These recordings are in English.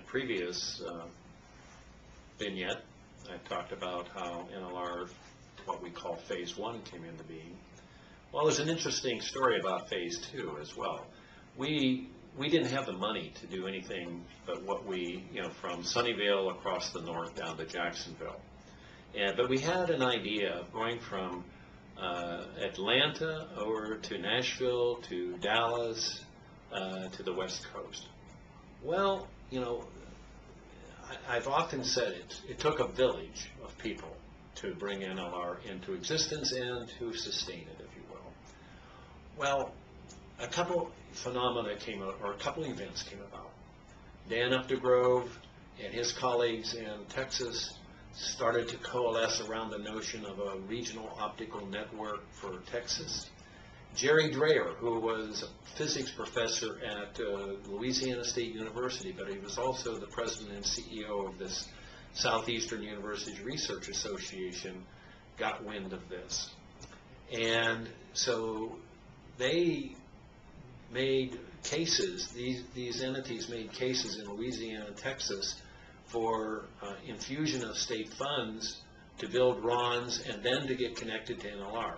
previous vignette, I talked about how NLR, what we call Phase 1, came into being. Well, there's an interesting story about Phase 2 as well. We didn't have the money to do anything but what we, from Sunnyvale across the north down to Jacksonville. But we had an idea of going from Atlanta over to Nashville to Dallas to the West Coast. Well, I've often said it took a village of people to bring NLR into existence and to sustain it, if you will. Well, a couple phenomena came out, or a couple events came about. Dan Updegrove and his colleagues in Texas started to coalesce around the notion of a regional optical network for Texas. Jerry Dreyer, who was a physics professor at Louisiana State University, but he was also the president and CEO of this Southeastern Universities Research Association, got wind of this. And so they made cases, these entities made cases in Louisiana and Texas for infusion of state funds to build RONs and then to get connected to NLR.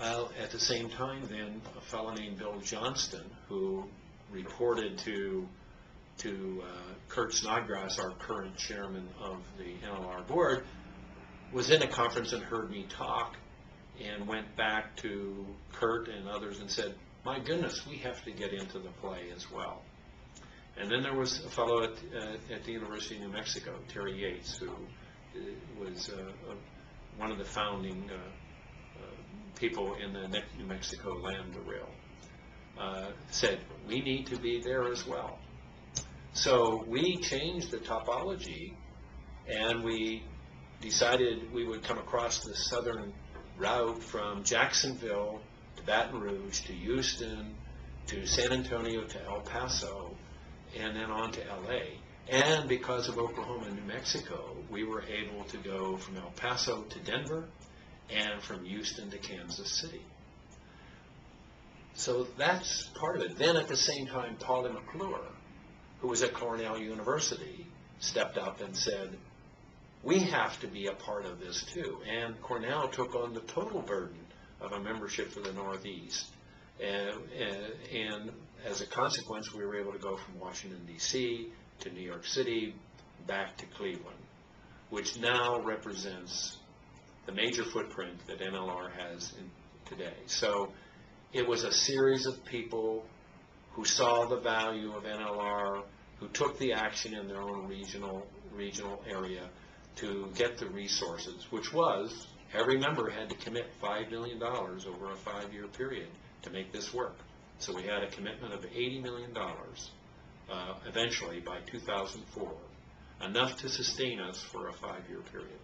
Well, at the same time then, a fellow named Bill Johnston, who reported to Kurt Snodgrass, our current chairman of the NLR board, was in a conference and heard me talk and went back to Kurt and others and said, my goodness, we have to get into the play as well. And then there was a fellow at the University of New Mexico, Terry Yates, who was one of the founding people in the New Mexico land rail, said, we need to be there as well. So we changed the topology, and we decided we would come across the southern route from Jacksonville to Baton Rouge to Houston to San Antonio to El Paso, and then on to LA. And because of Oklahoma and New Mexico, we were able to go from El Paso to Denver and from Houston to Kansas City. So that's part of it. Then at the same time, Pauli McClure, who was at Cornell University, stepped up and said, we have to be a part of this too. And Cornell took on the total burden of a membership for the Northeast. And as a consequence, we were able to go from Washington, D.C. to New York City, back to Cleveland, which now represents the major footprint that NLR has today. So it was a series of people who saw the value of NLR, who took the action in their own regional area to get the resources, which was every member had to commit $5 million over a 5-year period to make this work. So we had a commitment of $80 million eventually by 2004, enough to sustain us for a 5-year period.